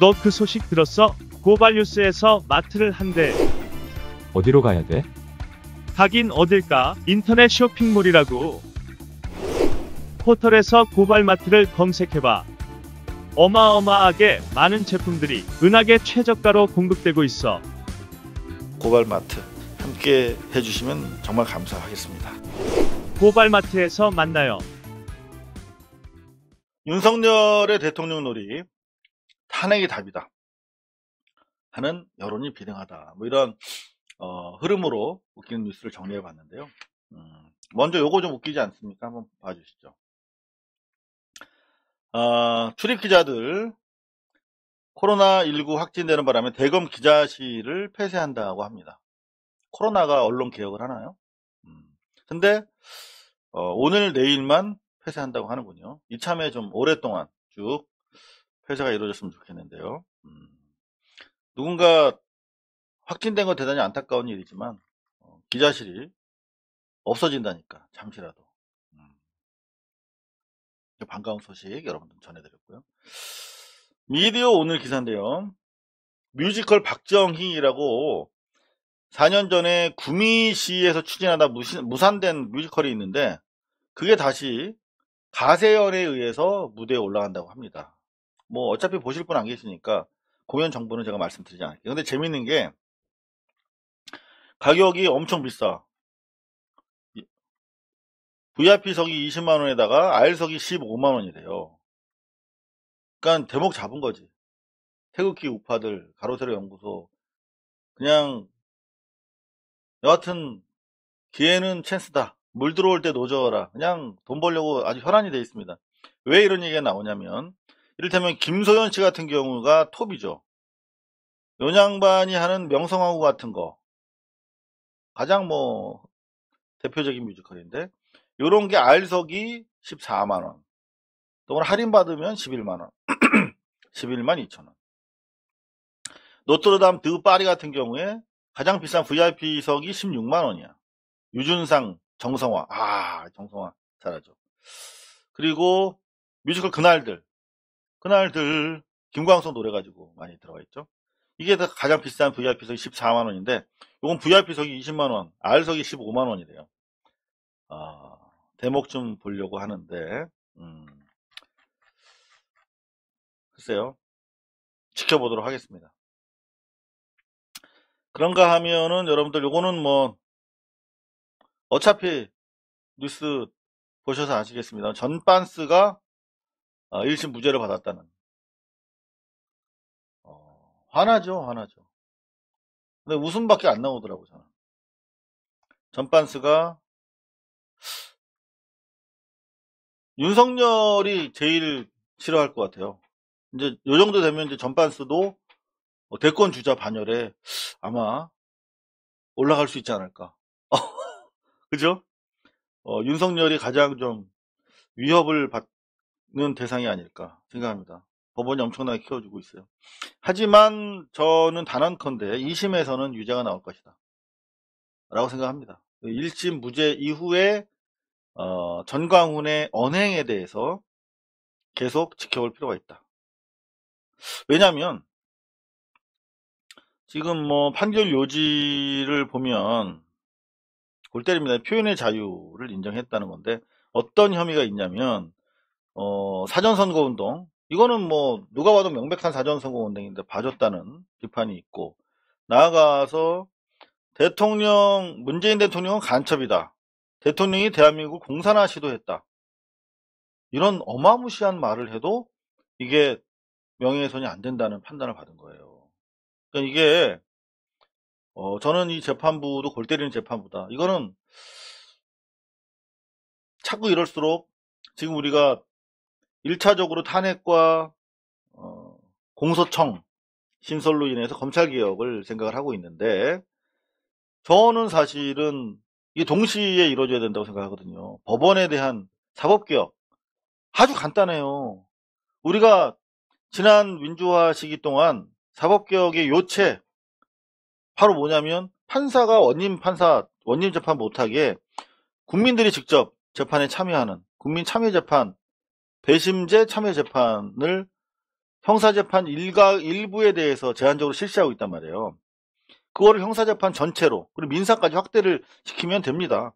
너 그 소식 들었어? 고발뉴스에서 마트를 한대. 어디로 가야 돼? 가긴 어딜까? 인터넷 쇼핑몰이라고. 포털에서 고발마트를 검색해봐. 어마어마하게 많은 제품들이 은하계 최저가로 공급되고 있어. 고발마트 함께 해주시면 정말 감사하겠습니다. 고발마트에서 만나요. 윤석열의 대통령 놀이 탄핵이 답이다 하는 여론이 비등하다, 뭐 이런 흐름으로 웃기는 뉴스를 정리해 봤는데요. 먼저 요거 좀 웃기지 않습니까? 한번 봐주시죠. 출입 기자들 코로나19 확진되는 바람에 대검 기자실을 폐쇄한다고 합니다. 코로나가 언론 개혁을 하나요? 근데 오늘 내일만 폐쇄한다고 하는군요. 이참에 좀 오랫동안 쭉 폐쇄가 이루어졌으면 좋겠는데요. 누군가 확진된 건 대단히 안타까운 일이지만 기자실이 없어진다니까 잠시라도 반가운 소식 여러분들 전해드렸고요. 미디어 오늘 기사인데요. 뮤지컬 박정희라고 4년 전에 구미시에서 추진하다 무산된 뮤지컬이 있는데 그게 다시 가세연에 의해서 무대에 올라간다고 합니다. 뭐 어차피 보실 분 안 계시니까 공연 정보는 제가 말씀드리지 않을게요. 근데 재밌는 게 가격이 엄청 비싸. VIP석이 20만원에다가 R석이 15만원이래요. 그러니까 대목 잡은 거지. 태극기 우파들, 가로세로 연구소. 그냥 여하튼 기회는 찬스다. 물 들어올 때 노져라. 그냥 돈 벌려고 아주 혈안이 돼 있습니다. 왜 이런 얘기가 나오냐면 이를테면 김소연 씨 같은 경우가 톱이죠. 요 양반이 하는 명성황후 같은 거 가장 뭐 대표적인 뮤지컬인데 요런 게 R석이 14만원, 또 할인받으면 11만원 11만 2천원. 노트르담 드 파리 같은 경우에 가장 비싼 VIP석이 16만원이야 유준상, 정성화. 정성화 잘하죠. 그리고 뮤지컬 그날들 김광석 노래 가지고 많이 들어가 있죠. 이게 가장 비싼 VIP석이 14만원인데 요건 VIP석이 20만원, R석이 15만원이래요. 대목 좀 보려고 하는데 글쎄요, 지켜보도록 하겠습니다. 그런가 하면은 여러분들 요거는 뭐 어차피 뉴스 보셔서 아시겠습니다. 전반스가 1심 무죄를 받았다는. 화나죠. 근데 웃음밖에 안 나오더라고요. 저는. 전반스가 윤석열이 제일 싫어할 것 같아요. 이제 요 정도 되면 이제 전반스도 대권 주자 반열에 아마 올라갈 수 있지 않을까. 그죠? 윤석열이 가장 좀 위협을 받는 대상이 아닐까 생각합니다. 법원이 엄청나게 키워주고 있어요. 하지만 저는 단언컨대 2심에서는 유죄가 나올 것이다 라고 생각합니다. 1심 무죄 이후에 전광훈의 언행에 대해서 계속 지켜볼 필요가 있다. 왜냐하면 지금 뭐 판결 요지를 보면 골 때립니다. 표현의 자유를 인정했다는 건데 어떤 혐의가 있냐면 사전선거운동, 이거는 뭐 누가 봐도 명백한 사전선거운동인데 봐줬다는 비판이 있고, 나아가서 문재인 대통령은 간첩이다, 대통령이 대한민국을 공산화 시도했다, 이런 어마무시한 말을 해도 이게 명예훼손이 안 된다는 판단을 받은 거예요. 그러니까 이게 저는 이 재판부도 골 때리는 재판부다. 이거는 자꾸 이럴수록 지금 우리가 1차적으로 탄핵과 공소청 신설로 인해서 검찰개혁을 생각을 하고 있는데, 저는 사실은 이게 동시에 이루어져야 된다고 생각하거든요. 법원에 대한 사법개혁 아주 간단해요. 우리가 지난 민주화 시기 동안 사법개혁의 요체 바로 뭐냐면 판사가 원님 재판 못하게 국민들이 직접 재판에 참여하는 국민참여재판, 배심제 참여재판을 형사재판 일부에 대해서 제한적으로 실시하고 있단 말이에요. 그거를 형사재판 전체로 그리고 민사까지 확대를 시키면 됩니다.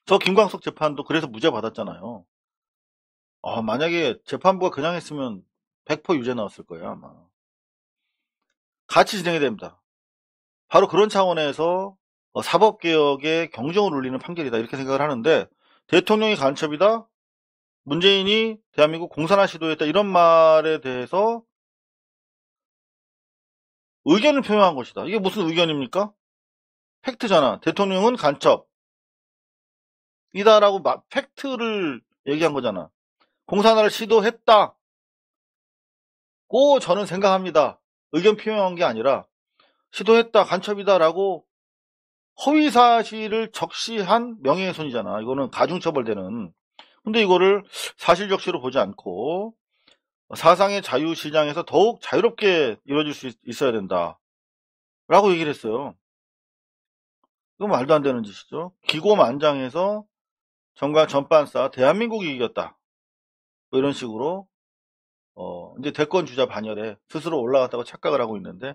저 김광석 재판도 그래서 무죄 받았잖아요. 만약에 재판부가 그냥 했으면 100% 유죄 나왔을 거예요, 아마. 같이 진행이 됩니다. 바로 그런 차원에서 사법개혁의 경종을 울리는 판결이다 이렇게 생각을 하는데, 대통령이 간첩이다, 문재인이 대한민국 공산화 시도했다 이런 말에 대해서 의견을 표명한 것이다. 이게 무슨 의견입니까? 팩트잖아. 대통령은 간첩이다라고 팩트를 얘기한 거잖아. 공산화를 시도했다고 저는 생각합니다. 의견 표명한 게 아니라 시도했다, 간첩이다라고 허위사실을 적시한 명예훼손이잖아. 이거는 가중처벌되는. 근데 이거를 사실적시로 보지 않고 사상의 자유시장에서 더욱 자유롭게 이루어질 수 있어야 된다 라고 얘기를 했어요. 이건 말도 안 되는 짓이죠. 기고만장해서 정관 전반사 대한민국이 이겼다 뭐 이런 식으로 이제 대권 주자 반열에 스스로 올라갔다고 착각을 하고 있는데,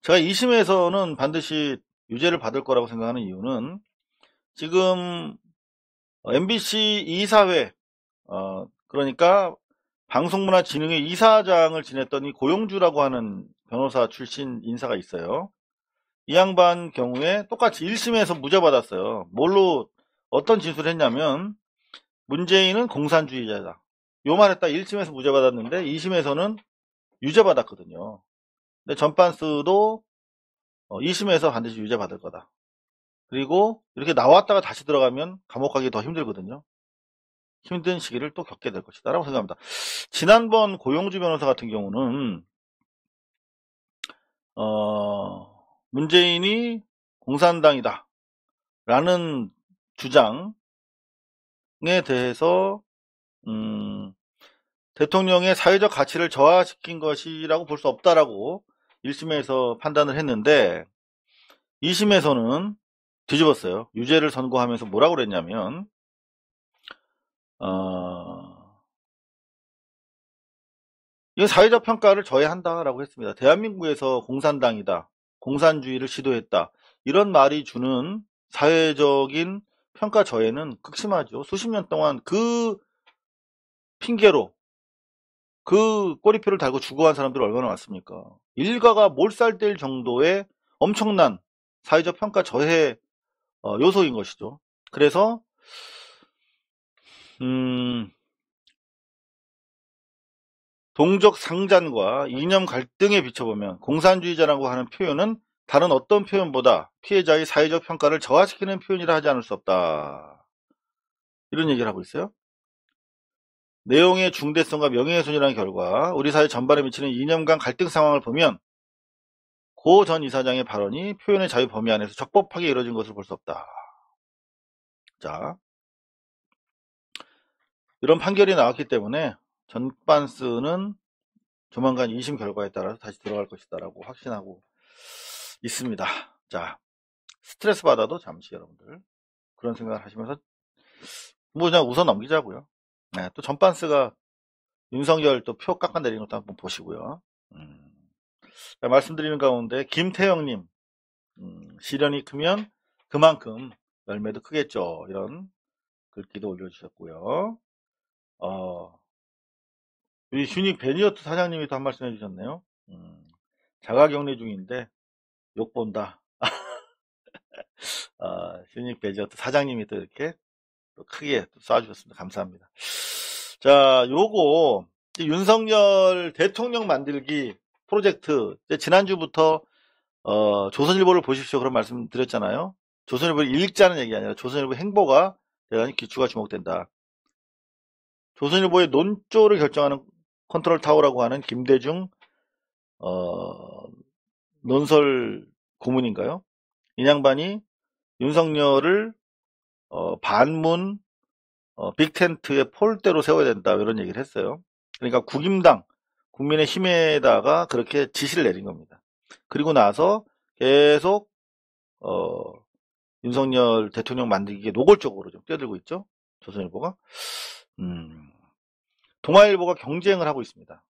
제가 2심에서는 반드시 유죄를 받을 거라고 생각하는 이유는, 지금 MBC 이사회, 그러니까 방송문화진흥회 이사장을 지냈던 이 고용주라고 하는 변호사 출신 인사가 있어요. 이 양반 경우에 똑같이 1심에서 무죄 받았어요. 뭘로 어떤 진술을 했냐면 문재인은 공산주의자다. 요 말했다 1심에서 무죄 받았는데 2심에서는 유죄 받았거든요. 근데 전반스도 2심에서 반드시 유죄 받을 거다. 그리고 이렇게 나왔다가 다시 들어가면 감옥 가기 더 힘들거든요. 힘든 시기를 또 겪게 될 것이다 라고 생각합니다. 지난번 고용주 변호사 같은 경우는 문재인이 공산당이다 라는 주장에 대해서 대통령의 사회적 가치를 저하시킨 것이라고 볼 수 없다라고 1심에서 판단을 했는데 2심에서는 뒤집었어요. 유죄를 선고하면서 뭐라고 그랬냐면 이거 사회적 평가를 저해한다라고 했습니다. 대한민국에서 공산당이다, 공산주의를 시도했다 이런 말이 주는 사회적인 평가 저해는 극심하죠. 수십 년 동안 그 핑계로 그 꼬리표를 달고 죽어간 사람들이 얼마나 많습니까? 일가가 몰살될 정도의 엄청난 사회적 평가 저해 요소인 것이죠. 그래서 동족 상잔과 이념 갈등에 비춰보면 공산주의자라고 하는 표현은 다른 어떤 표현보다 피해자의 사회적 평가를 저하시키는 표현이라 하지 않을 수 없다. 이런 얘기를 하고 있어요. 내용의 중대성과 명예훼손이라는 결과 우리 사회 전반에 미치는 이념 간 갈등 상황을 보면 고 전 이사장의 발언이 표현의 자유 범위 안에서 적법하게 이루어진 것을 볼 수 없다. 자, 이런 판결이 나왔기 때문에 전반스는 조만간 2심 결과에 따라서 다시 들어갈 것이다 라고 확신하고 있습니다. 자, 스트레스 받아도 잠시 여러분들 그런 생각을 하시면서 뭐 그냥 웃어 넘기자고요. 네, 또 전반스가 윤석열 또 표 깎아내리는 것도 한번 보시고요. 말씀드리는 가운데 김태영님, 시련이 크면 그만큼 열매도 크겠죠. 이런 글귀도 올려주셨고요. 우리 휴닉 베니어트 사장님이 또 한 말씀 해주셨네요. 자가격리 중인데 욕 본다. 휴닉 베니어트 사장님이 또 이렇게 또 크게 또 쏴주셨습니다. 감사합니다. 자, 요거 윤석열 대통령 만들기 프로젝트 지난주부터 조선일보를 보십시오 그런 말씀 드렸잖아요. 조선일보를 읽자는 얘기 아니라 조선일보 행보가 대단히 기추가 주목된다. 조선일보의 논조를 결정하는 컨트롤 타워라고 하는 김대중 논설 고문인가요? 이 양반이 윤석열을 반문 빅텐트의 폴대로 세워야 된다 이런 얘기를 했어요. 그러니까 국임당 국민의힘에다가 그렇게 지시를 내린 겁니다. 그리고 나서 계속 윤석열 대통령 만들기에 노골적으로 좀 뛰어들고 있죠. 조선일보가. 동아일보가 경쟁을 하고 있습니다.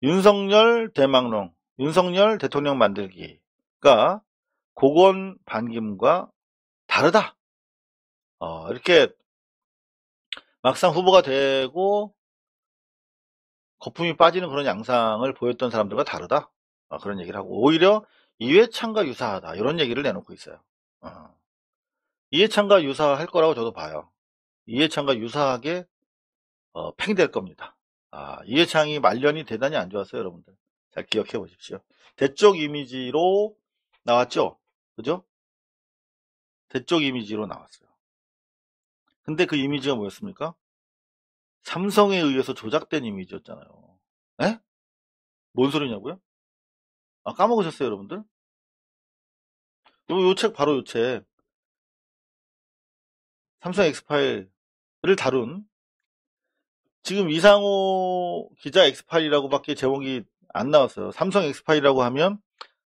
윤석열 대망론, 윤석열 대통령 만들기가 고건 반기문과 다르다. 이렇게 막상 후보가 되고 거품이 빠지는 그런 양상을 보였던 사람들과 다르다. 그런 얘기를 하고 오히려 이해찬과 유사하다. 이런 얘기를 내놓고 있어요. 이해찬과 유사할 거라고 저도 봐요. 이해찬과 유사하게 팽될 겁니다. 이해창이 말년이 대단히 안 좋았어요, 여러분들. 잘 기억해 보십시오. 대쪽 이미지로 나왔죠? 그죠? 대쪽 이미지로 나왔어요. 근데 그 이미지가 뭐였습니까? 삼성에 의해서 조작된 이미지였잖아요. 에? 뭔 소리냐고요? 까먹으셨어요, 여러분들? 요 책 바로 요 책. 삼성 엑스파일을 다룬 지금 이상호 기자 엑스파일이라고 밖에 제목이 안 나왔어요. 삼성 엑스파일이라고 하면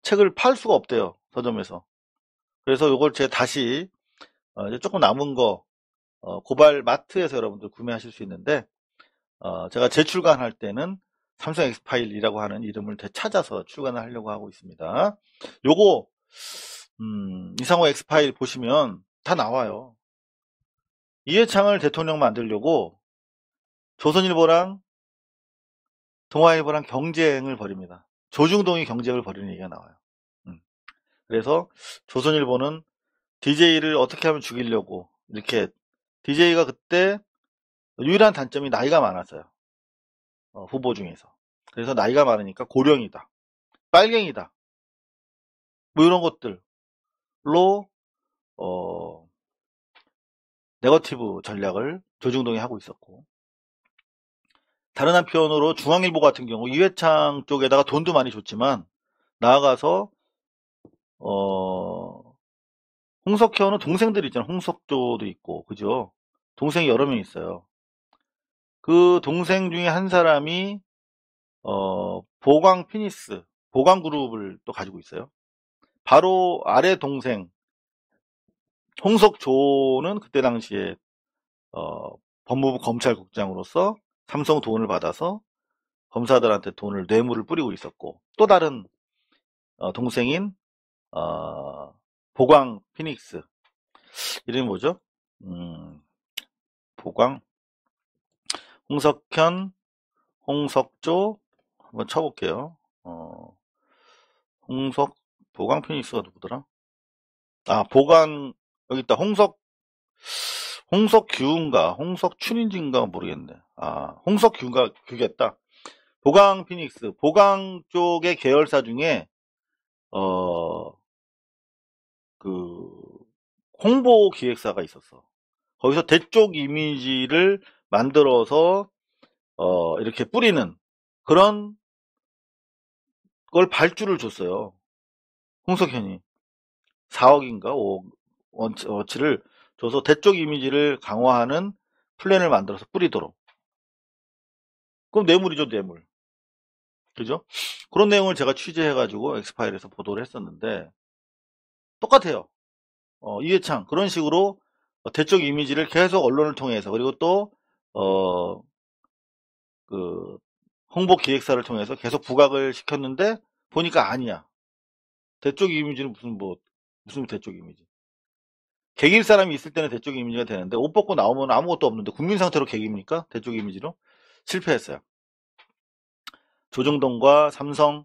책을 팔 수가 없대요, 서점에서. 그래서 요걸 제가 다시 이제 조금 남은 거 고발 마트에서 여러분들 구매하실 수 있는데 제가 재출간할 때는 삼성 엑스파일이라고 하는 이름을 되찾아서 출간을 하려고 하고 있습니다. 요거 이상호 엑스파일 보시면 다 나와요. 이해창을 대통령 만들려고 조선일보랑 동아일보랑 경쟁을 벌입니다. 조중동이 경쟁을 벌이는 얘기가 나와요. 그래서 조선일보는 DJ를 어떻게 하면 죽이려고 이렇게 DJ가 그때 유일한 단점이 나이가 많았어요. 후보 중에서. 그래서 나이가 많으니까 고령이다. 빨갱이다. 뭐 이런 것들로 네거티브 전략을 조중동이 하고 있었고 다른 한편으로 중앙일보 같은 경우 이회창 쪽에다가 돈도 많이 줬지만 나아가서 홍석현은 동생들이 있잖아요. 홍석조도 있고 그죠? 동생이 여러 명 있어요. 그 동생 중에 한 사람이 보광 피니스, 보광 그룹을 또 가지고 있어요. 바로 아래 동생 홍석조는 그때 당시에 법무부 검찰국장으로서 삼성 돈을 받아서 검사들한테 돈을 뇌물을 뿌리고 있었고 또 다른 동생인 보광 피닉스 이름이 뭐죠? 보광 홍석현 홍석조 한번 쳐볼게요. 보광 피닉스가 누구더라? 보광 여기 있다. 홍석규인가 홍석춘인지인가 모르겠네. 홍석규인가 그겠다. 보강 피닉스 보강 쪽의 계열사 중에 그 홍보 기획사가 있었어. 거기서 대쪽 이미지를 만들어서 이렇게 뿌리는 그런 걸 발주를 줬어요. 홍석현이 4억인가 5억 원치를 줘서 대쪽 이미지를 강화하는 플랜을 만들어서 뿌리도록. 그럼 뇌물이죠, 뇌물. 그죠? 그런 내용을 제가 취재해가지고 엑스파일에서 보도를 했었는데 똑같아요. 이해창 그런 식으로 대쪽 이미지를 계속 언론을 통해서 그리고 또 그 홍보 기획사를 통해서 계속 부각을 시켰는데 보니까 아니야. 대쪽 이미지는 무슨 대쪽 이미지? 개길 사람이 있을 때는 대쪽 이미지가 되는데 옷 벗고 나오면 아무것도 없는데 국민 상태로 개깁니까? 대쪽 이미지로 실패했어요. 조중동과 삼성,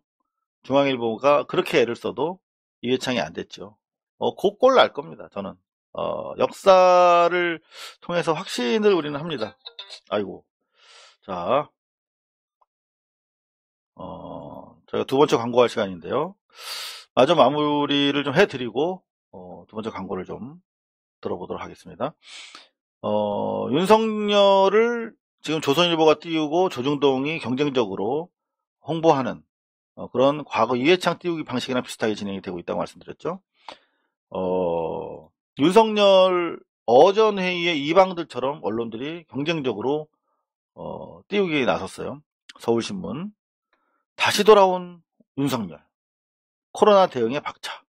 중앙일보가 그렇게 애를 써도 이해창이 안 됐죠. 곧 날 겁니다. 저는 역사를 통해서 확신을 우리는 합니다. 아이고, 자, 저희가 두 번째 광고할 시간인데요. 마저 마무리를 좀 해드리고 두 번째 광고를 좀 들어보도록 하겠습니다. 윤석열을 지금 조선일보가 띄우고 조중동이 경쟁적으로 홍보하는 그런 과거 이해창 띄우기 방식이랑 비슷하게 진행이 되고 있다고 말씀드렸죠. 윤석열 어전회의의 이방들처럼 언론들이 경쟁적으로 띄우기에 나섰어요. 서울신문 다시 돌아온 윤석열 코로나 대응의 박차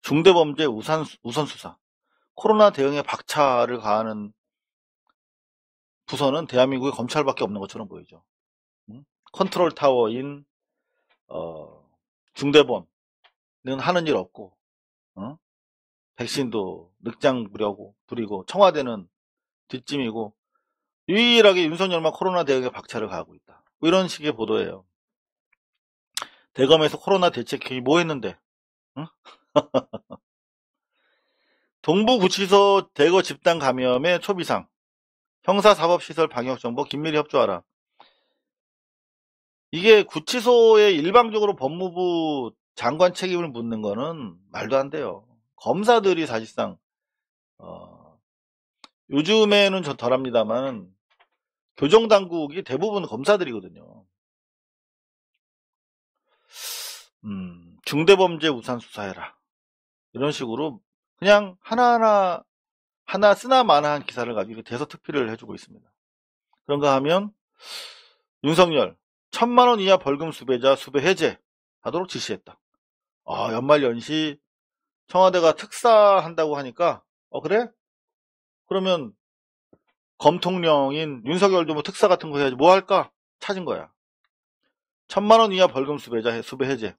중대범죄 우선수사. 코로나 대응에 박차를 가하는 부서는 대한민국의 검찰밖에 없는 것처럼 보이죠. 컨트롤 타워인 중대본은 하는 일 없고, 백신도 늑장 부리고 청와대는 뒷짐이고, 유일하게 윤석열만 코로나 대응에 박차를 가하고 있다. 뭐 이런 식의 보도예요. 대검에서 코로나 대책회의 뭐 했는데? 응? 동부구치소 대거 집단 감염의 초비상, 형사사법시설 방역정보 긴밀히 협조하라. 이게 구치소에 일방적으로 법무부 장관 책임을 묻는 거는 말도 안 돼요. 검사들이 사실상 요즘에는 좀 덜합니다만 교정당국이 대부분 검사들이거든요. 중대범죄 우선 수사해라. 이런 식으로 그냥 하나 쓰나마나한 기사를 가지고 대서특필을 해주고 있습니다. 그런가 하면 윤석열 1,000만원 이하 벌금 수배자 수배 해제하도록 지시했다. 연말연시 청와대가 특사한다고 하니까 그래? 그러면 검통령인 윤석열도 뭐 특사 같은 거 해야지 뭐 할까? 찾은 거야. 1,000만원 이하 벌금 수배자 수배 해제.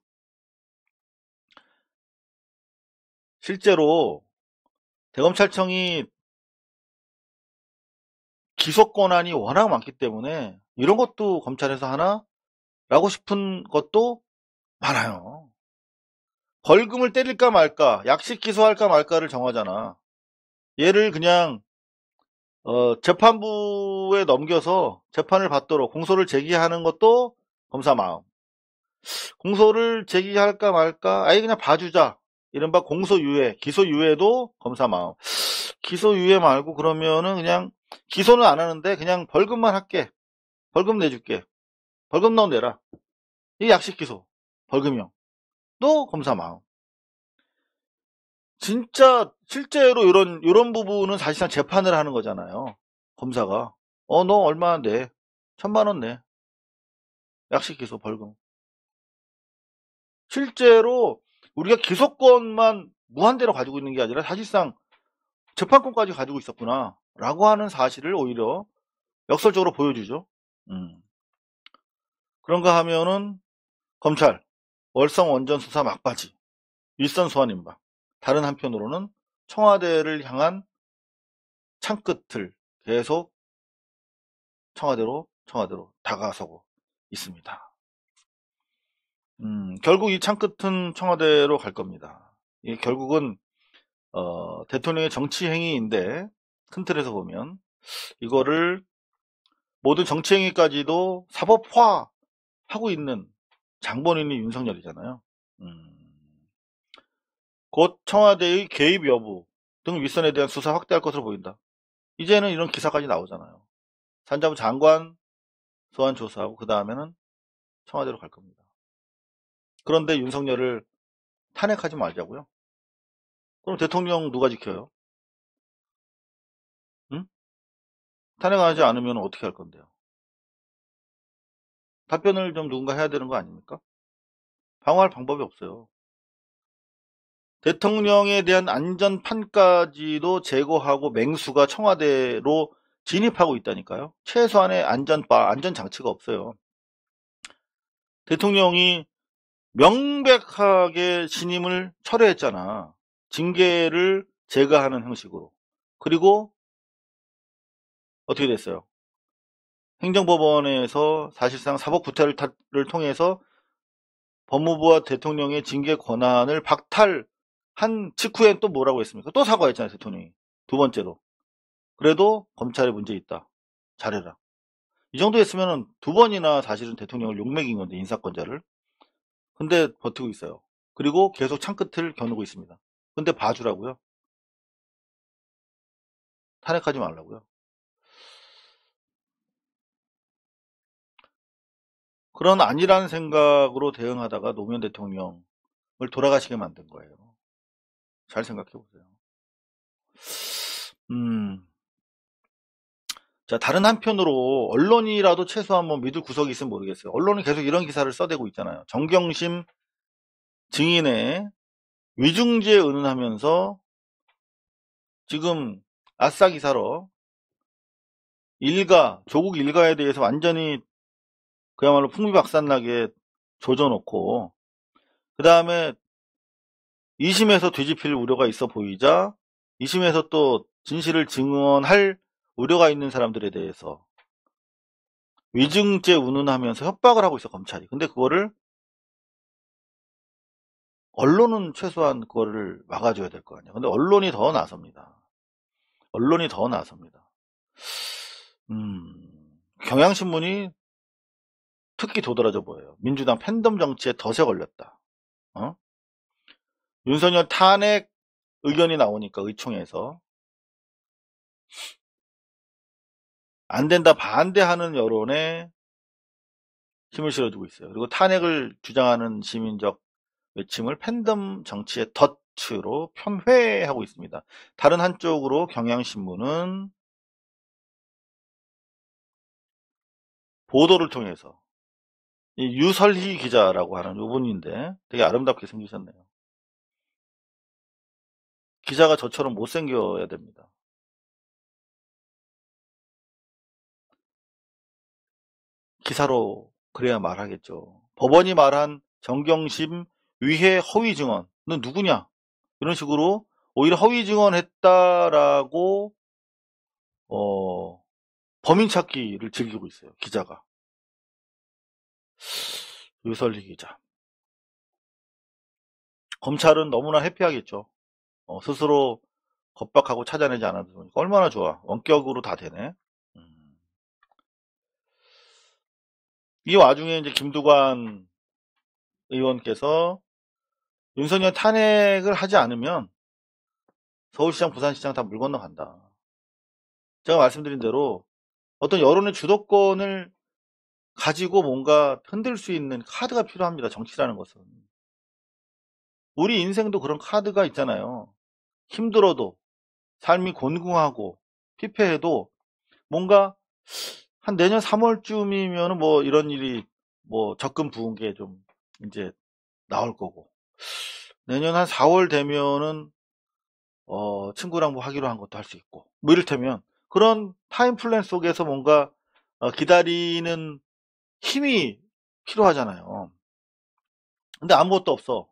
실제로 대검찰청이 기소 권한이 워낙 많기 때문에 이런 것도 검찰에서 하나? 라고 싶은 것도 많아요. 벌금을 때릴까 말까, 약식 기소할까 말까를 정하잖아. 얘를 그냥 재판부에 넘겨서 재판을 받도록 공소를 제기하는 것도 검사 마음. 공소를 제기할까 말까, 아예 그냥 봐주자. 이른바 공소유예, 기소유예도 검사 마음. 기소유예 말고 그러면은 그냥 기소는 안 하는데 그냥 벌금만 할게. 벌금 내줄게. 벌금 너 내라. 이 약식 기소, 벌금형. 또 검사 마음. 진짜 실제로 이런 부분은 사실상 재판을 하는 거잖아요. 검사가 너 얼마 내? 1,000만원 내. 약식 기소 벌금. 실제로 우리가 기소권만 무한대로 가지고 있는 게 아니라 사실상 재판권까지 가지고 있었구나 라고 하는 사실을 오히려 역설적으로 보여주죠. 그런가 하면은 검찰 월성 원전 수사 막바지, 윗선 소환 임박. 다른 한편으로는 청와대를 향한 창끝을 계속 청와대로 다가서고 있습니다. 결국 이 창끝은 청와대로 갈 겁니다. 이게 결국은 대통령의 정치 행위인데 큰 틀에서 보면 이거를 모든 정치 행위까지도 사법화하고 있는 장본인이 윤석열이잖아요. 곧 청와대의 개입 여부 등 윗선에 대한 수사 확대할 것으로 보인다. 이제는 이런 기사까지 나오잖아요. 산자부 장관 소환 조사하고 그 다음에는 청와대로 갈 겁니다. 그런데 윤석열을 탄핵하지 말자고요? 그럼 대통령 누가 지켜요? 응? 탄핵하지 않으면 어떻게 할 건데요? 답변을 좀 누군가 해야 되는 거 아닙니까? 방어할 방법이 없어요. 대통령에 대한 안전판까지도 제거하고 맹수가 청와대로 진입하고 있다니까요. 최소한의 안전장치가 없어요. 대통령이 명백하게 신임을 철회했잖아. 징계를 제거하는 형식으로. 그리고 어떻게 됐어요? 행정법원에서 사실상 사법구태를 통해서 법무부와 대통령의 징계 권한을 박탈한 직후엔 또 뭐라고 했습니까? 또 사과했잖아요, 대통령이. 두 번째로. 그래도 검찰에 문제 있다. 잘해라. 이 정도 했으면 두 번이나 사실은 대통령을 욕먹인 건데, 인사권자를. 근데 버티고 있어요. 그리고 계속 창끝을 겨누고 있습니다. 근데 봐주라고요? 탄핵하지 말라고요? 그런 아니라는 생각으로 대응하다가 노무현 대통령을 돌아가시게 만든 거예요. 잘 생각해 보세요. 자, 다른 한편으로 언론이라도 최소한 뭐 믿을 구석이 있으면 모르겠어요. 언론이 계속 이런 기사를 써대고 있잖아요. 정경심 증인의 위중죄에 은은하면서 지금 아싸 기사로 조국 일가에 대해서 완전히 그야말로 풍비박산나게 조져놓고, 그 다음에 2심에서 뒤집힐 우려가 있어 보이자 2심에서 또 진실을 증언할 우려가 있는 사람들에 대해서 위증죄 운운하면서 협박을 하고 있어, 검찰이. 근데 그거를 언론은 최소한 그거를 막아줘야 될 거 아니야. 근데 언론이 더 나섭니다. 언론이 더 나섭니다. 경향신문이 특히 도드라져 보여요. 민주당 팬덤 정치에 덫에 걸렸다. 윤석열 탄핵 의견이 나오니까 의총에서 안 된다 반대하는 여론에 힘을 실어주고 있어요. 그리고 탄핵을 주장하는 시민적 외침을 팬덤 정치의 덫으로 편회하고 있습니다. 다른 한쪽으로 경향신문은 보도를 통해서 이 유설희 기자라고 하는 이분인데 되게 아름답게 생기셨네요. 기자가 저처럼 못생겨야 됩니다. 기사로 그래야 말하겠죠. 법원이 말한 정경심 위해 허위 증언은 누구냐? 이런 식으로 오히려 허위 증언했다라고 범인 찾기를 즐기고 있어요. 기자가. 유설희 기자. 검찰은 너무나 해피하겠죠. 스스로 겁박하고 찾아내지 않아도 되니까 얼마나 좋아. 원격으로 다 되네. 이 와중에 이제 김두관 의원께서 윤석열 탄핵을 하지 않으면 서울시장, 부산시장 다 물 건너간다. 제가 말씀드린 대로 어떤 여론의 주도권을 가지고 뭔가 흔들 수 있는 카드가 필요합니다. 정치라는 것은. 우리 인생도 그런 카드가 있잖아요. 힘들어도, 삶이 곤궁하고 피폐해도 뭔가 한 내년 3월쯤이면 뭐 이런 일이 뭐 적금 부은 게 좀 이제 나올 거고, 내년 한 4월 되면은 친구랑 뭐 하기로 한 것도 할 수 있고, 뭐 이를테면 그런 타임 플랜 속에서 뭔가 기다리는 힘이 필요하잖아요. 근데 아무것도 없어.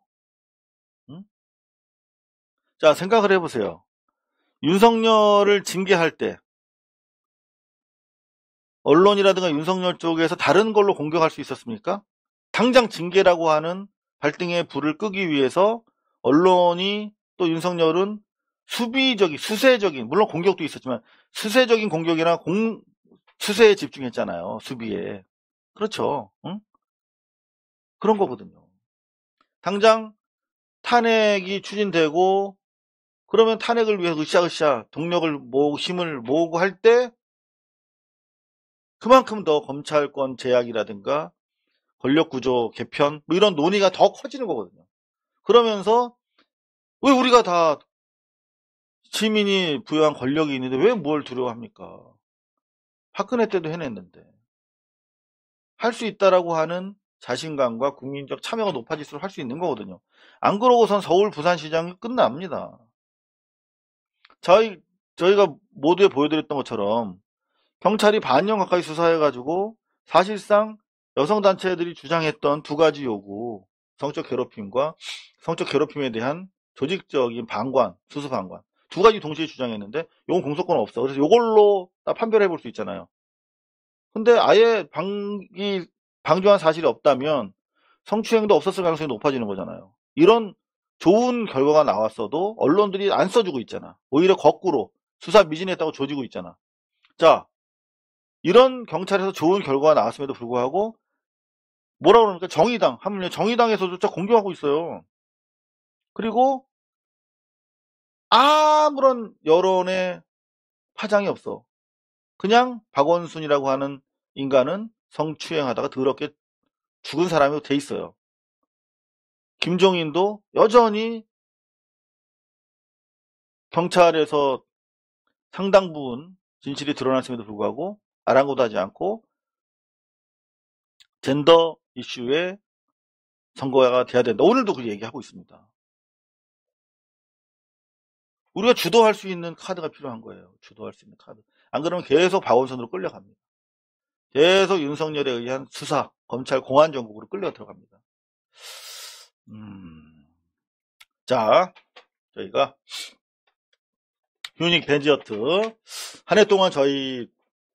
응? 자, 생각을 해보세요. 윤석열을 징계할 때 언론이라든가 윤석열 쪽에서 다른 걸로 공격할 수 있었습니까? 당장 징계라고 하는 발등에 불을 끄기 위해서 언론이, 또 윤석열은 수세적인, 물론 공격도 있었지만 수세적인 공격이나 수세에 집중했잖아요. 수비에. 그렇죠. 응? 그런 거거든요. 당장 탄핵이 추진되고 그러면 탄핵을 위해서 으쌰으쌰 동력을 모으고 힘을 모으고 할 때 그만큼 더 검찰권 제약이라든가 권력구조 개편 뭐 이런 논의가 더 커지는 거거든요. 그러면서 왜 우리가 다 시민이 부여한 권력이 있는데 왜 뭘 두려워합니까? 박근혜 때도 해냈는데. 할 수 있다라고 하는 자신감과 국민적 참여가 높아질수록 할 수 있는 거거든요. 안 그러고선 서울 부산시장이 끝납니다. 저희가 모두에 보여드렸던 것처럼 경찰이 반년 가까이 수사해가지고 사실상 여성단체들이 주장했던 두 가지 요구, 성적 괴롭힘에 대한 조직적인 방관, 수수 방관, 두 가지 동시에 주장했는데 이건 공소권 없어. 그래서 이걸로 딱 판별해 볼 수 있잖아요. 근데 아예 방조한 사실이 없다면 성추행도 없었을 가능성이 높아지는 거잖아요. 이런 좋은 결과가 나왔어도 언론들이 안 써주고 있잖아. 오히려 거꾸로 수사 미진했다고 조지고 있잖아. 자, 이런 경찰에서 좋은 결과가 나왔음에도 불구하고 뭐라 그러니까 하물며 정의당에서조차 공격하고 있어요. 그리고 아무런 여론의 파장이 없어. 그냥 박원순이라고 하는 인간은 성추행하다가 더럽게 죽은 사람이 돼 있어요. 김종인도 여전히 경찰에서 상당 부분 진실이 드러났음에도 불구하고 아랑곳하지 않고 젠더 이슈에 선거가 돼야 된다. 오늘도 그 얘기하고 있습니다. 우리가 주도할 수 있는 카드가 필요한 거예요. 주도할 수 있는 카드. 안 그러면 계속 박원순으로 끌려갑니다. 계속 윤석열에 의한 수사, 검찰 공안 정국으로 끌려 들어갑니다. 자, 저희가 휴닉 벤지어트 한 해 동안 저희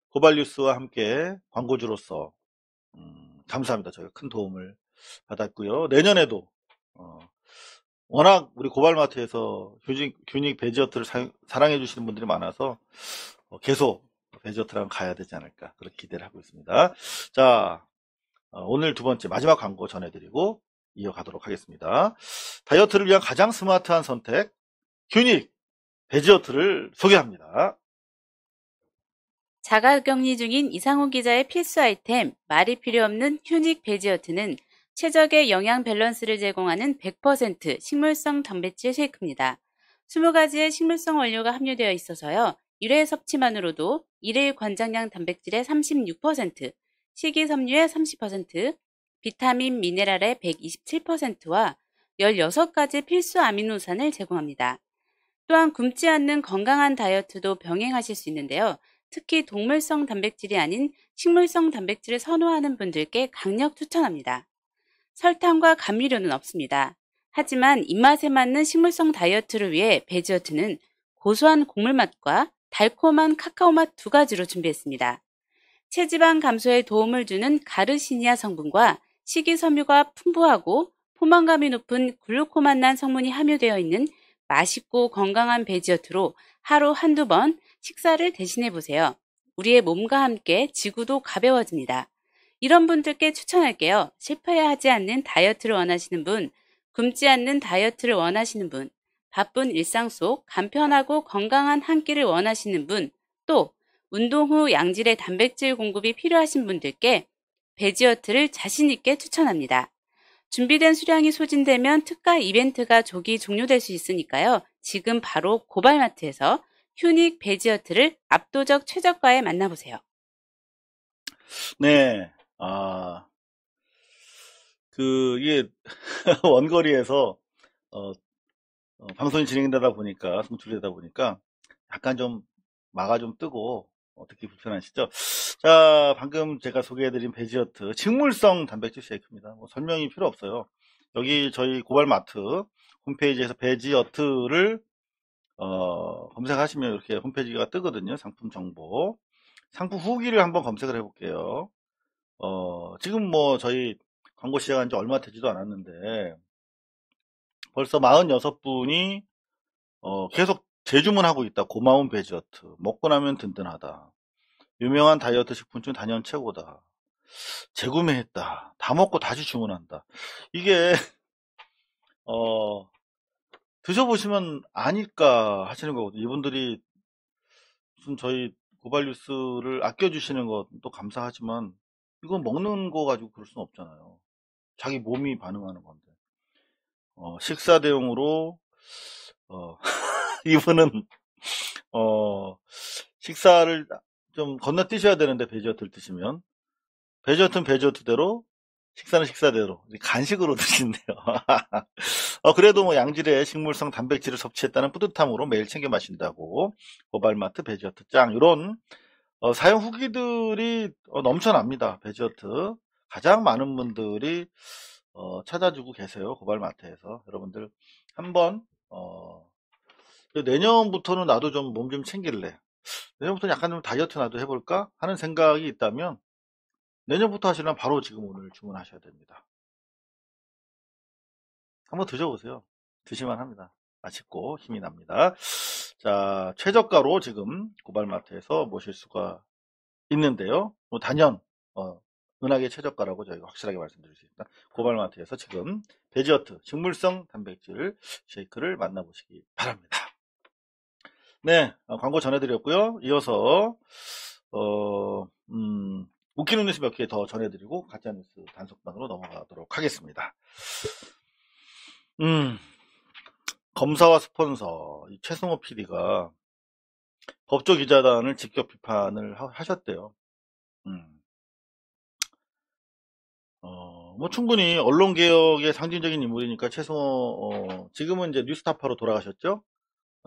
고발뉴스와 함께 광고주로서 감사합니다. 저희가 큰 도움을 받았고요. 내년에도 워낙 우리 고발마트에서 휴닉 벤지어트를 사랑해 주시는 분들이 많아서 계속 벤지어트랑 가야 되지 않을까 그렇게 기대를 하고 있습니다. 자, 오늘 두 번째 마지막 광고 전해드리고 이어가도록 하겠습니다. 다이어트를 위한 가장 스마트한 선택 휴닉 벤지어트를 소개합니다. 자가격리 중인 이상훈 기자의 필수 아이템 말이 필요 없는 휴닉 베지어트는 최적의 영양 밸런스를 제공하는 100% 식물성 단백질 쉐이크입니다. 20가지의 식물성 원료가 함유되어 있어서요. 1회 섭취만으로도 일일 관장량 단백질의 36%, 식이섬유의 30%, 비타민, 미네랄의 127%와 16가지 필수 아미노산을 제공합니다. 또한 굶지 않는 건강한 다이어트도 병행하실 수 있는데요. 특히 동물성 단백질이 아닌 식물성 단백질을 선호하는 분들께 강력 추천합니다. 설탕과 감미료는 없습니다. 하지만 입맛에 맞는 식물성 다이어트를 위해 베지어트는 고소한 곡물 맛과 달콤한 카카오 맛 두 가지로 준비했습니다. 체지방 감소에 도움을 주는 가르시니아 성분과 식이섬유가 풍부하고 포만감이 높은 글루코만난 성분이 함유되어 있는 맛있고 건강한 베지어트로 하루 한두 번 식사를 대신해보세요. 우리의 몸과 함께 지구도 가벼워집니다. 이런 분들께 추천할게요. 실패하지 않는 다이어트를 원하시는 분, 굶지 않는 다이어트를 원하시는 분, 바쁜 일상 속 간편하고 건강한 한 끼를 원하시는 분, 또 운동 후 양질의 단백질 공급이 필요하신 분들께 베지어트를 자신있게 추천합니다. 준비된 수량이 소진되면 특가 이벤트가 조기 종료될 수 있으니까요. 지금 바로 고발마트에서 휴닉 베지어트를 압도적 최저가에 만나보세요. 네, 이게 원거리에서 방송이 진행되다 보니까 송출되다 보니까 약간 좀 마가 좀 뜨고 듣기 불편하시죠? 자, 방금 제가 소개해드린 베지어트 식물성 단백질 쉐이크입니다. 뭐 설명이 필요 없어요. 여기 저희 고발마트 홈페이지에서 베지어트를 검색하시면 이렇게 홈페이지가 뜨거든요. 상품 정보. 상품 후기를 한번 검색을 해볼게요. 지금 뭐 저희 광고 시작한 지 얼마 되지도 않았는데 벌써 46분이 계속 재주문하고 있다. 고마운 베지어트. 먹고 나면 든든하다. 유명한 다이어트 식품 중 단연 최고다. 재구매했다. 다 먹고 다시 주문한다. 이게 드셔보시면 아닐까 하시는 거거든요. 이분들이 무슨 저희 고발뉴스를 아껴주시는 것도 감사하지만 이건 먹는 거 가지고 그럴 수는 없잖아요. 자기 몸이 반응하는 건데. 식사 대용으로 이분은 식사를 좀 건너뛰셔야 되는데 베지어트를 드시면 베지어트는 베지어트대로 식사는 식사대로 간식으로 드신대요. 그래도 뭐 양질의 식물성 단백질을 섭취했다는 뿌듯함으로 매일 챙겨 마신다고 고발마트 베지어트 짱 이런 사용 후기들이 넘쳐납니다. 베지어트 가장 많은 분들이 찾아주고 계세요. 고발마트에서 여러분들 한번 내년부터는 나도 좀 몸 좀 챙길래 내년부터는 약간 좀 다이어트 나도 해볼까 하는 생각이 있다면 내년부터 하시려면 바로 지금 오늘 주문하셔야 됩니다. 한번 드셔보세요. 드실만 합니다. 맛있고 힘이 납니다. 자, 최저가로 지금 고발마트에서 모실 수가 있는데요. 뭐 단연 은하계 최저가라고 저희가 확실하게 말씀드릴 수 있다. 고발마트에서 지금 베지어트 식물성 단백질 쉐이크를 만나보시기 바랍니다. 네, 광고 전해드렸고요. 이어서 웃기는 뉴스 몇 개 더 전해드리고 가짜뉴스 단속반으로 넘어가도록 하겠습니다. 검사와 스폰서 최승호 PD가 법조기자단을 직격 비판을 하셨대요. 뭐 충분히 언론개혁의 상징적인 인물이니까 최승호 지금은 이제 뉴스타파로 돌아가셨죠.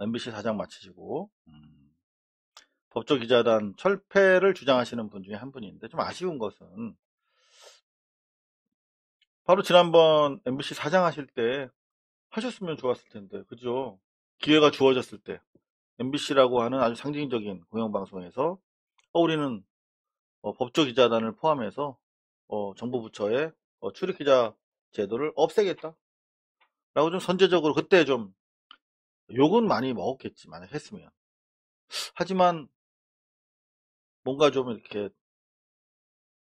MBC 사장 맡으시고 법조기자단 철폐를 주장하시는 분 중에 한 분인데 좀 아쉬운 것은 바로 지난번 MBC 사장 하실 때 하셨으면 좋았을 텐데, 그죠? 기회가 주어졌을 때 MBC라고 하는 아주 상징적인 공영방송에서 우리는 법조기자단을 포함해서 정부 부처의 출입기자 제도를 없애겠다 라고 좀 선제적으로 그때 좀 욕은 많이 먹었겠지, 만약 했으면. 하지만 뭔가 좀 이렇게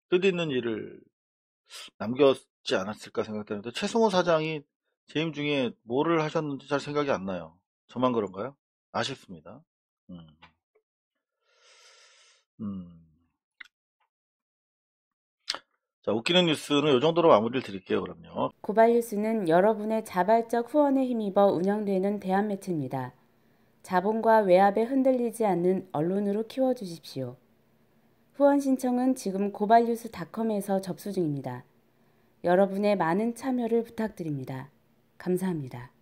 뜻있는 일을 남겼지 않았을까 생각되는데, 최승호 사장이 재임 중에 뭐를 하셨는지 잘 생각이 안 나요. 저만 그런가요? 아쉽습니다. 음. 자, 웃기는 뉴스는 이 정도로 마무리를 드릴게요, 그럼요. 고발뉴스는 여러분의 자발적 후원에 힘입어 운영되는 대한매체입니다. 자본과 외압에 흔들리지 않는 언론으로 키워주십시오. 후원 신청은 지금 고발뉴스닷컴에서 접수 중입니다. 여러분의 많은 참여를 부탁드립니다. 감사합니다.